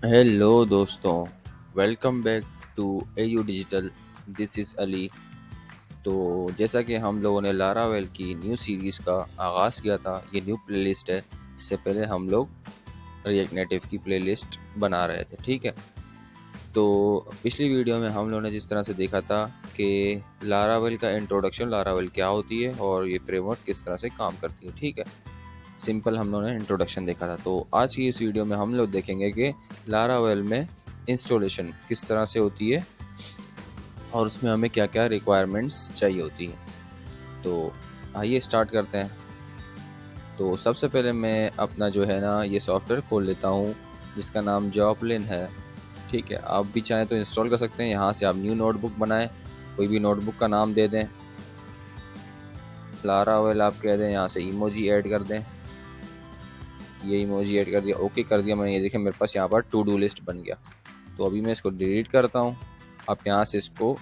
Hello दोस्तों, welcome back to AU digital. This is Ali. तो जैसा कि हम लोगों ने लारावेल की न्यू सीरीज़ का आगाज़ किया था, ये न्यू प्लेलिस्ट है। इससे पहले हम लोग रिएक्ट नेटिव की प्लेलिस्ट बना रहे थे, ठीक है। तो पिछली वीडियो में हम लोगों ने जिस तरह से देखा था कि लारावेल का इंट्रोडक्शन, लारावेल क्या होती है और ये फ्रेमवर्क किस तरह से काम करती है, ठीक है। सिंपल हम लोगों ने इंट्रोडक्शन देखा था। तो आज की इस वीडियो में हम लोग देखेंगे कि लारावेल में इंस्टॉलेशन किस तरह से होती है और उसमें हमें क्या क्या रिक्वायरमेंट्स चाहिए होती है। तो आइए स्टार्ट करते हैं। तो सबसे पहले मैं अपना जो है ना ये सॉफ्टवेयर खोल लेता हूँ जिसका नाम जॉपलिन है, ठीक है। आप भी चाहें तो इंस्टॉल कर सकते हैं। यहाँ से आप न्यू नोटबुक बनाएं, कोई भी नोटबुक का नाम दे दें, लारावेल आप कह दें, यहाँ से इमोजी ऐड कर दें। ये इमोजी ऐड कर दिया, ओके कर दिया मैंने। ये देखिए मेरे पास यहाँ पर टू डू लिस्ट बन गया। तो अभी मैं इसको डिलीट करता हूँ। आप यहाँ से इसको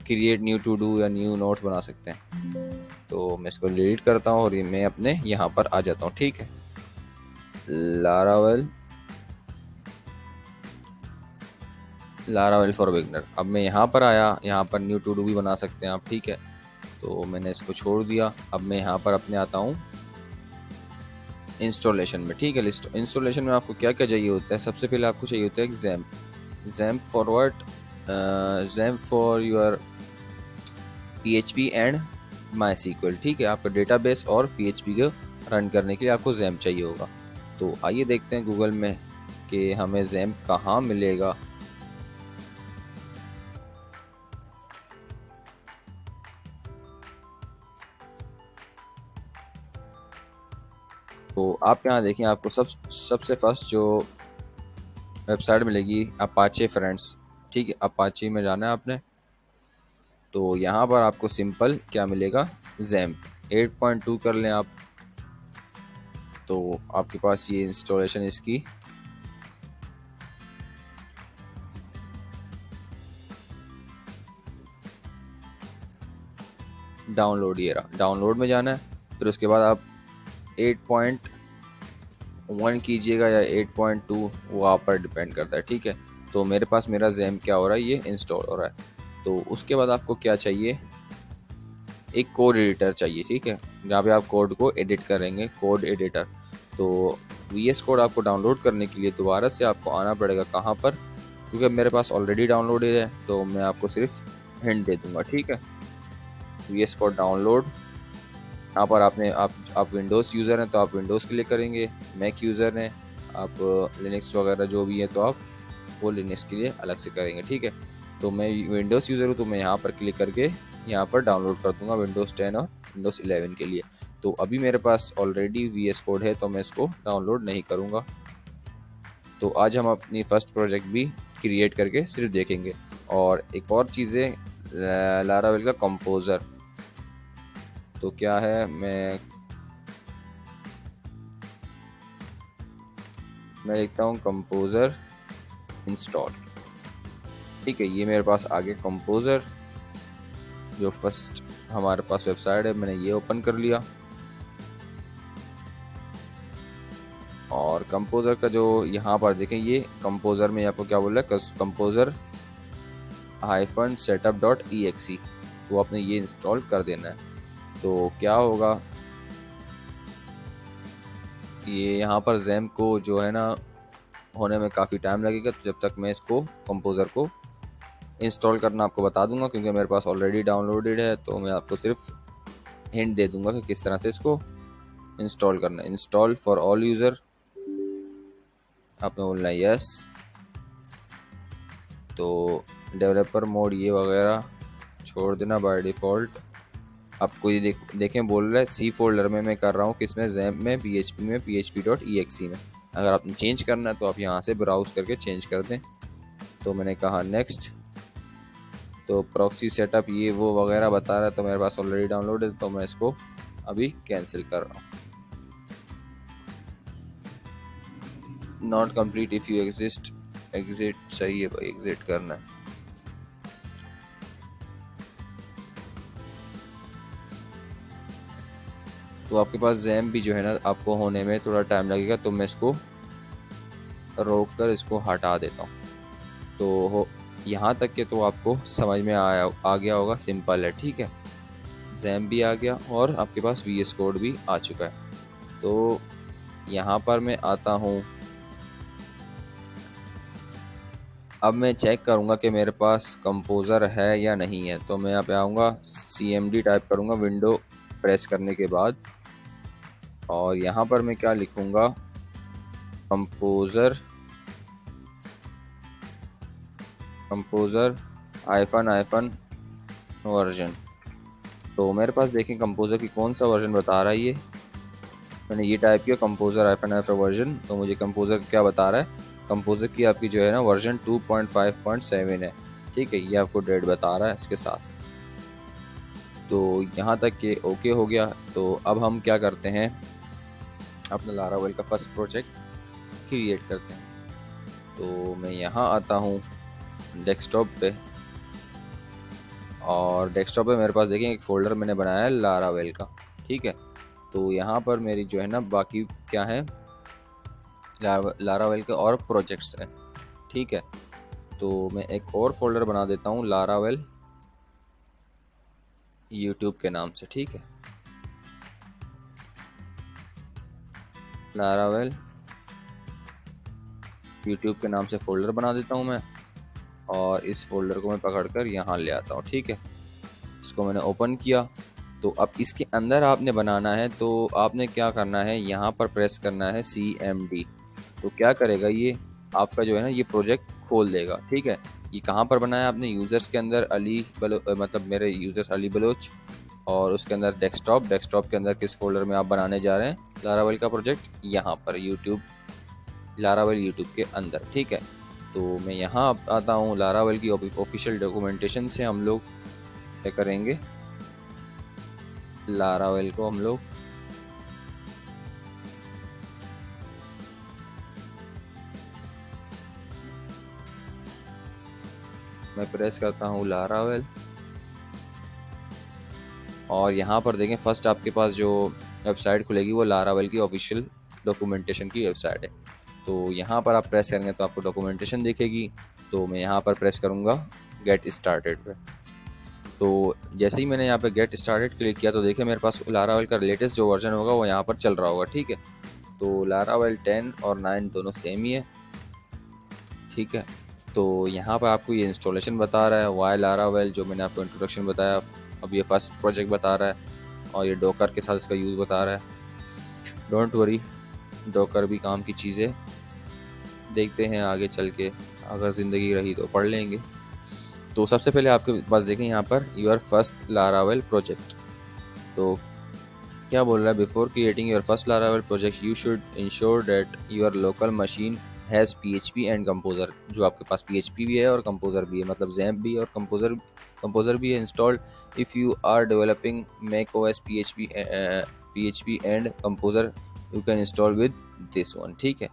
क्रिएट न्यू टू डू या न्यू नोट्स बना सकते हैं। तो मैं इसको डिलीट करता हूँ और ये मैं अपने यहाँ पर आ जाता हूँ, ठीक है। Laravel, Laravel for beginner. अब मैं यहाँ पर आया, यहाँ पर न्यू टू डू भी बना सकते हैं आप, ठीक है। तो मैंने इसको छोड़ दिया। अब मैं यहाँ पर अपने आता हूँ इंस्टॉलेशन में, ठीक है। इंस्टॉलेशन में आपको क्या क्या चाहिए होता है? सबसे पहले आपको चाहिए होता है XAMPP। XAMPP for what? XAMPP for your PHP and MySQL, ठीक है। आपका डेटाबेस और PHP को रन करने के लिए आपको XAMPP चाहिए होगा। तो आइए देखते हैं गूगल में कि हमें XAMPP कहाँ मिलेगा। तो आप यहाँ देखें, आपको सबसे फर्स्ट जो वेबसाइट मिलेगी अपाचे फ्रेंड्स, ठीक है। अपाचे में जाना है आपने। तो यहाँ पर आपको सिंपल क्या मिलेगा? XAMPP 8.2 कर लें आप। तो आपके पास ये इंस्टॉलेशन इसकी डाउनलोड, ये रहा। डाउनलोड में जाना है। फिर उसके बाद आप 8.1 कीजिएगा या 8.2, वो आप पर डिपेंड करता है, ठीक है। तो मेरे पास मेरा XAMPP क्या हो रहा है, ये इंस्टॉल हो रहा है। तो उसके बाद आपको क्या चाहिए? एक कोड एडिटर चाहिए, ठीक है। जहाँ पे आप कोड को एडिट करेंगे, कोड एडिटर। तो VS कोड आपको डाउनलोड करने के लिए दोबारा से आपको आना पड़ेगा कहाँ पर, क्योंकि मेरे पास ऑलरेडी डाउनलोडेड है। तो मैं आपको सिर्फ हिंट दे दूंगा, ठीक है। VS कोड डाउनलोड, यहाँ पर आप विंडोज़ यूज़र हैं तो आप विंडोज़ के लिए करेंगे। मैक यूज़र हैं आप, लिनक्स वगैरह जो भी है तो आप वो लिनक्स के लिए अलग से करेंगे, ठीक है। तो मैं विंडोज़ यूज़र हूँ तो मैं यहाँ पर क्लिक करके यहाँ पर डाउनलोड कर दूंगा विंडोज़ 10 और विंडोज़ 11 के लिए। तो अभी मेरे पास ऑलरेडी VS कोड है तो मैं इसको डाउनलोड नहीं करूँगा। तो आज हम अपनी फर्स्ट प्रोजेक्ट भी क्रिएट करके सिर्फ देखेंगे। और एक और चीज़ है, लारावेल का कंपोज़र। तो क्या है, मैं लिखता हूँ कंपोज़र इंस्टॉल, ठीक है। ये मेरे पास आगे कंपोज़र जो फर्स्ट हमारे पास वेबसाइट है, मैंने ये ओपन कर लिया। और कंपोज़र का जो यहाँ पर देखें, ये कंपोज़र में आपको क्या बोल रहा है, कंपोज़र -setup.exe। तो आपने ये इंस्टॉल कर देना है। तो क्या होगा, ये यहाँ पर XAMPP को जो है ना होने में काफ़ी टाइम लगेगा। तो जब तक मैं इसको कंपोज़र को इंस्टॉल करना आपको बता दूंगा, क्योंकि मेरे पास ऑलरेडी डाउनलोडेड है। तो मैं आपको सिर्फ हिंट दे दूंगा कि किस तरह से इसको इंस्टॉल करना है। इंस्टॉल फॉर ऑल यूज़र, आपने बोलना है यस। तो डेवलपर मोड ये वगैरह छोड़ देना बाय डिफ़ॉल्ट। आपको ये देखें बोल रहा है सी फोल्डर में मैं कर रहा हूँ, किसमें? XAMPP में, PHP में, php.exe में। अगर आपने चेंज करना है तो आप यहाँ से ब्राउज करके चेंज कर दें। तो मैंने कहा नेक्स्ट। तो प्रॉक्सी सेटअप ये वो वगैरह बता रहा है, तो मेरे पास ऑलरेडी डाउनलोड है तो मैं इसको अभी कैंसिल कर रहा हूँ। Not complete if you exit सही है भाई, एग्जिट करना है। तो आपके पास XAMPP भी जो है ना आपको होने में थोड़ा टाइम लगेगा। तो मैं इसको रोक कर इसको हटा देता हूँ। तो हो यहाँ तक के तो आपको समझ में आ गया होगा, सिंपल है, ठीक है। जैम भी आ गया और आपके पास VS कोड भी आ चुका है। तो यहाँ पर मैं आता हूँ, अब मैं चेक करूँगा कि मेरे पास कंपोज़र है या नहीं है। तो मैं यहाँ पे आऊँगा, CMD टाइप करूँगा विंडो प्रेस करने के बाद, और यहाँ पर मैं क्या लिखूँगा, कंपोज़र आइफन वर्जन। तो मेरे पास देखें कंपोज़र की कौन सा वर्जन बता रहा है ये। मैंने ये टाइप किया कंपोज़र आइफन वर्जन, तो मुझे कंपोज़र क्या बता रहा है, कंपोज़र की आपकी जो है ना वर्जन 2.5.7 है, ठीक है। ये आपको डेट बता रहा है इसके साथ। तो यहाँ तक के ओके हो गया। तो अब हम क्या करते हैं, अपना लारावेल का फर्स्ट प्रोजेक्ट क्रिएट करते हैं। तो मैं यहाँ आता हूँ डेस्कटॉप पे, और डेस्कटॉप पे मेरे पास देखें एक फ़ोल्डर मैंने बनाया है लारावेल का, ठीक है। तो यहाँ पर मेरी जो है ना बाकी क्या है, लारावेल के और प्रोजेक्ट्स हैं, ठीक है। तो मैं एक और फोल्डर बना देता हूँ लारावेल यूट्यूब के नाम से, ठीक है। लारावेल यूट्यूब के नाम से फ़ोल्डर बना देता हूँ मैं, और इस फोल्डर को मैं पकड़कर यहाँ ले आता हूँ, ठीक है। इसको मैंने ओपन किया। तो अब इसके अंदर आपने बनाना है, तो आपने क्या करना है, यहाँ पर प्रेस करना है CMD। तो क्या करेगा ये, आपका जो है ना ये प्रोजेक्ट खोल देगा, ठीक है। ये कहाँ पर बनाया है आपने, यूज़र्स के अंदर मतलब मेरे यूज़र्स अली बलोच, और उसके अंदर डेस्कटॉप के अंदर किस फोल्डर में आप बनाने जा रहे हैं लारावेल का प्रोजेक्ट, यहाँ पर लारावेल यूट्यूब के अंदर, ठीक है। तो मैं यहाँ आता हूँ, लारावेल की ऑफिशियल डॉक्यूमेंटेशन से हम लोग क्या करेंगे, लारावेल को हम लोग मैं प्रेस करता हूँ लारावेल, और यहाँ पर देखें फर्स्ट आपके पास जो वेबसाइट खुलेगी वो लारावेल की ऑफिशियल डॉक्यूमेंटेशन की वेबसाइट है। तो यहाँ पर आप प्रेस करेंगे तो आपको डॉक्यूमेंटेशन दिखेगी। तो मैं यहाँ पर प्रेस करूँगा गेट स्टार्टेड पे। तो जैसे ही मैंने यहाँ पे गेट स्टार्टेड क्लिक किया तो देखिए मेरे पास लारावेल का लेटेस्ट जो वर्जन होगा वो यहाँ पर चल रहा होगा, ठीक है। तो लारावेल 10 और 9 दोनों सेम ही है, ठीक है। तो यहाँ पर आपको ये इंस्टॉलेशन बता रहा है, वाई लारावेल जो मैंने आपको इंट्रोडक्शन बताया, अब ये फर्स्ट प्रोजेक्ट बता रहा है, और ये डॉकर के साथ इसका यूज़ बता रहा है। डोंट वरी, डॉकर भी काम की चीज़ें, देखते हैं आगे चल के, अगर ज़िंदगी रही तो पढ़ लेंगे। तो सबसे पहले आपके पास देखें यहाँ per your first Laravel project. तो क्या बोल रहा है, before creating your first Laravel project you should ensure that your local machine has PHP and composer. जो आपके पास PHP भी है और कंपोज़र भी है, मतलब जैम्प भी है और कंपोज़र भी है installed. If you are developing Mac OS PHP and composer you can install with this one, ठीक है।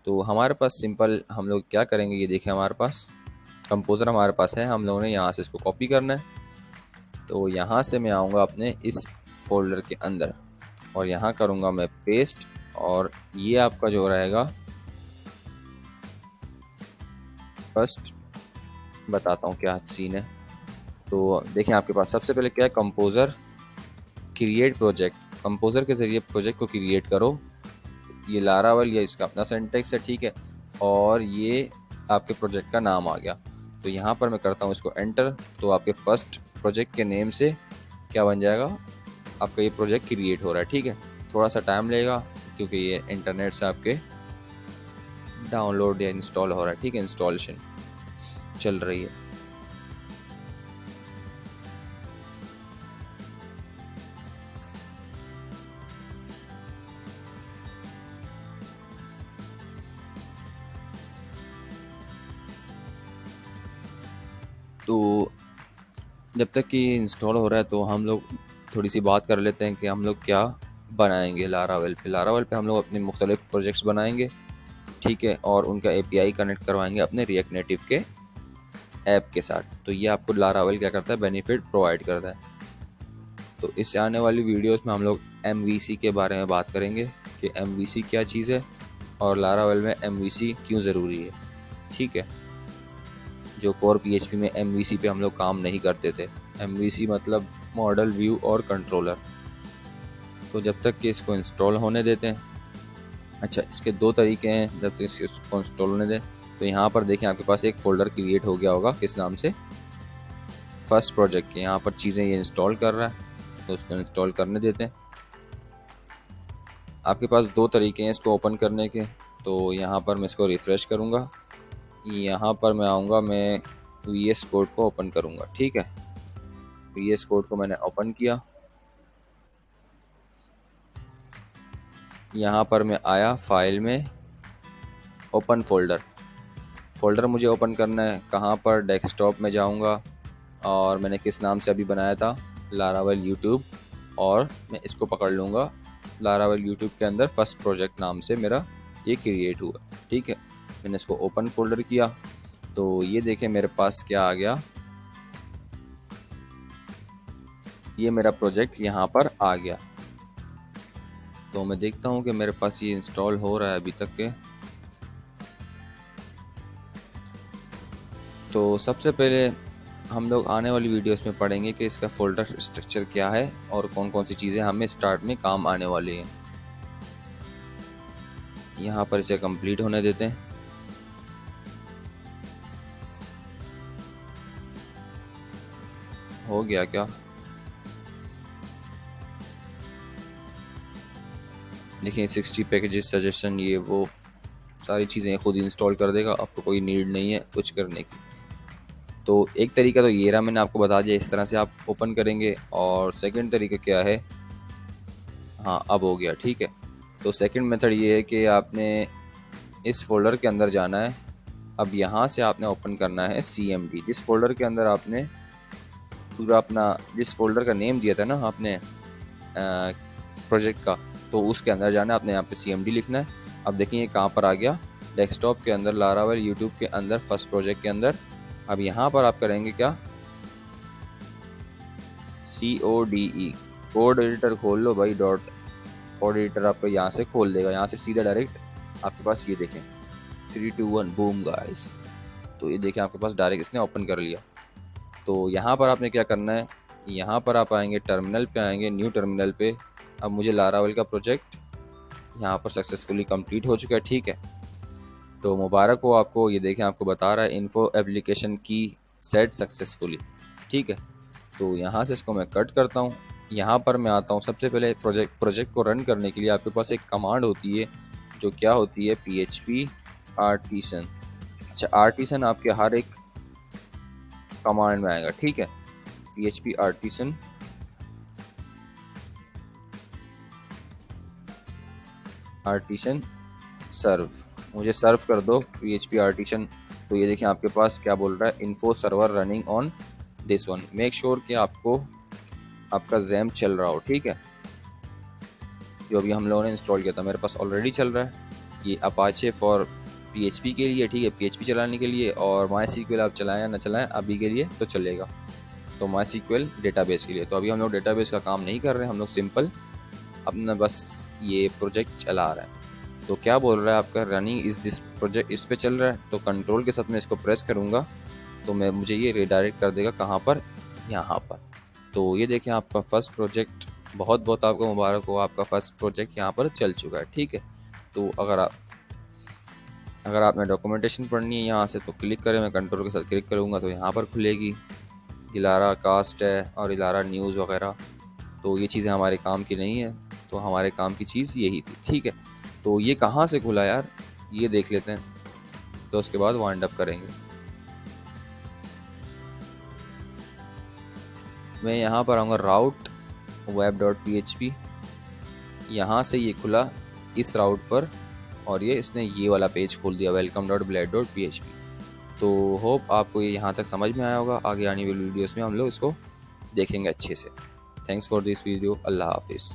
तो हमारे पास सिंपल हम लोग क्या करेंगे, ये देखें हमारे पास कंपोज़र हमारे पास है, हम लोगों ने यहाँ से इसको कॉपी करना है। तो यहाँ से मैं आऊँगा अपने इस फोल्डर के अंदर, और यहाँ करूँगा मैं पेस्ट, और ये आपका जो रहेगा फर्स्ट, बताता हूँ क्या सीन है। तो देखें आपके पास सबसे पहले क्या है, कंपोज़र क्रिएट प्रोजेक्ट, कंपोज़र के ज़रिए प्रोजेक्ट को क्रिएट करो। ये लारावेल, ये इसका अपना सिंटैक्स है, ठीक है। और ये आपके प्रोजेक्ट का नाम आ गया। तो यहाँ पर मैं करता हूँ इसको एंटर। तो आपके फर्स्ट प्रोजेक्ट के नेम से क्या बन जाएगा, आपका ये प्रोजेक्ट क्रिएट हो रहा है, ठीक है। थोड़ा सा टाइम लगेगा क्योंकि ये इंटरनेट से आपके डाउनलोड या इंस्टॉल हो रहा है, ठीक है, इंस्टॉलेशन चल रही है। तो जब तक कि इंस्टॉल हो रहा है तो हम लोग थोड़ी सी बात कर लेते हैं कि हम लोग क्या बनाएंगे लारावेल पे। लारावेल पे हम लोग अपने मुख्तलिफ प्रोजेक्ट्स बनाएंगे, ठीक है, और उनका API कनेक्ट करवाएंगे अपने रिएक्ट नेटिव के ऐप के साथ। तो ये आपको लारावेल क्या करता है, बेनिफिट प्रोवाइड करता है। तो इससे आने वाली वीडियोस में हम लोग MVC के बारे में बात करेंगे कि MVC क्या चीज़ है, और लारावेल में MVC क्यों ज़रूरी है। ठीक है, जो कोर PHP में MVC पे हम लोग काम नहीं करते थे। MVC मतलब मॉडल व्यू और कंट्रोलर। तो जब तक कि इसको इंस्टॉल होने देते हैं, अच्छा इसके दो तरीके हैं जब तक इसको इंस्टॉल होने दें। तो यहाँ पर देखें आपके पास एक फ़ोल्डर क्रिएट हो गया होगा, किस नाम से, फर्स्ट प्रोजेक्ट के। यहाँ पर चीज़ें ये इंस्टॉल कर रहा है, तो उसको इंस्टॉल करने देते हैं। आपके पास दो तरीके हैं इसको ओपन करने के। तो यहाँ पर मैं इसको रिफ़्रेश करूँगा, यहाँ पर मैं आऊँगा, मैं VS कोड को ओपन करूँगा। ठीक है, VS कोड को मैंने ओपन किया। यहाँ पर मैं आया फाइल में, ओपन फ़ोल्डर मुझे ओपन करना है। कहाँ पर, डेस्कटॉप में जाऊँगा और मैंने किस नाम से अभी बनाया था, लारावेल यूट्यूब, और मैं इसको पकड़ लूँगा। लारावेल यूट्यूब के अंदर फर्स्ट प्रोजेक्ट नाम से मेरा ये क्रिएट हुआ। ठीक है, मैंने इसको ओपन फ़ोल्डर किया तो ये देखें मेरे पास क्या आ गया, ये मेरा प्रोजेक्ट यहाँ पर आ गया। तो मैं देखता हूँ कि मेरे पास ये इंस्टॉल हो रहा है अभी तक के। तो सबसे पहले हम लोग आने वाली वीडियोस में पढ़ेंगे कि इसका फ़ोल्डर स्ट्रक्चर क्या है और कौन कौन सी चीज़ें हमें स्टार्ट में काम आने वाली हैं। यहाँ पर इसे कंप्लीट होने देते हैं। हो गया क्या, देखिए 60 पैकेजेस सजेशन, ये वो सारी चीज़ें खुद इंस्टॉल कर देगा, आपको कोई नीड नहीं है कुछ करने की। तो एक तरीका तो ये रहा, मैंने आपको बता दिया, इस तरह से आप ओपन करेंगे। और सेकंड तरीका क्या है, हाँ अब हो गया। ठीक है, तो सेकंड मेथड ये है कि आपने इस फोल्डर के अंदर जाना है। अब यहाँ से आपने ओपन करना है CMD, जिस फोल्डर के अंदर आपने पूरा अपना, जिस फोल्डर का नेम दिया था ना आपने प्रोजेक्ट का, तो उसके अंदर जाना है। आपने यहाँ पे CMD लिखना है। अब देखिए ये कहाँ पर आ गया, डेस्कटॉप के अंदर, लारावेल यूट्यूब के अंदर, फर्स्ट प्रोजेक्ट के अंदर। अब यहाँ पर आप करेंगे क्या, CODE, कोड एडिटर खोल लो भाई, कोड एडिटर आपको यहाँ से खोल देगा। यहाँ से सीधा डायरेक्ट आपके पास ये देखें 3 2 1 बूम गाइस। तो ये देखें आपके पास डायरेक्ट इसने ओपन कर लिया। तो यहाँ पर आपने क्या करना है, यहाँ पर आप आएंगे, टर्मिनल पे आएंगे, न्यू टर्मिनल पे। अब मुझे लारावेल का प्रोजेक्ट यहाँ पर सक्सेसफुली कंप्लीट हो चुका है। ठीक है, तो मुबारक हो आपको, ये देखें आपको बता रहा है इन्फो एप्लीकेशन की सेट सक्सेसफुली। ठीक है, तो यहाँ से इसको मैं कट करता हूँ। यहाँ पर मैं आता हूँ, सबसे पहले प्रोजेक्ट को रन करने के लिए आपके पास एक कमांड होती है, जो क्या होती है, PHP आर्टिसन। अच्छा, आर्टिसन आपके हर एक कमांड में आएगा। ठीक है, PHP आर्टिसन सर्व, मुझे सर्व कर दो PHP आर्टिसन। तो ये देखिए आपके पास क्या बोल रहा है, info server running on this one, make sure कि आपको आपका जैम चल रहा हो। ठीक है, जो अभी हम लोगों ने इंस्टॉल किया था मेरे पास ऑलरेडी चल रहा है। ये अपाचे फॉर PHP के लिए, ठीक है, PHP चलाने के लिए, और MySQL आप चलाएं या ना चलाएं अभी के लिए तो चलेगा। तो MySQL डेटाबेस के लिए, तो अभी हम लोग डेटाबेस का काम नहीं कर रहे हैं, हम लोग सिंपल अपना बस ये प्रोजेक्ट चला रहे हैं। तो क्या बोल रहा है आपका, रनिंग इस दिस प्रोजेक्ट, इस पे चल रहा है। तो कंट्रोल के साथ मैं इसको प्रेस करूँगा तो मैं मुझे ये रिडायरेक्ट कर देगा कहाँ पर, यहाँ पर। तो ये देखें आपका फर्स्ट प्रोजेक्ट, बहुत बहुत आपको मुबारक हो, आपका फर्स्ट प्रोजेक्ट यहाँ पर चल चुका है। ठीक है, तो अगर आपने डॉक्यूमेंटेशन पढ़नी है यहाँ से तो क्लिक करें, मैं कंट्रोल के साथ क्लिक करूँगा तो यहाँ पर खुलेगी, इलारा कास्ट है और इलारा न्यूज़ वगैरह। तो ये चीज़ें हमारे काम की नहीं है, तो हमारे काम की चीज़ यही थी। ठीक है, तो ये कहाँ से खुला यार, ये देख लेते हैं, तो उसके बाद वाइंड अप करेंगे। मैं यहाँ पर आऊँगा राउट web.php, यहाँ से ये खुला इस राउट पर, और ये इसने ये वाला पेज खोल दिया welcome.blade.php। तो होप आपको ये यहाँ तक समझ में आया होगा। आगे आने वाली वीडियोस में हम लोग इसको देखेंगे अच्छे से। थैंक्स फॉर दिस वीडियो, अल्लाह हाफिज़।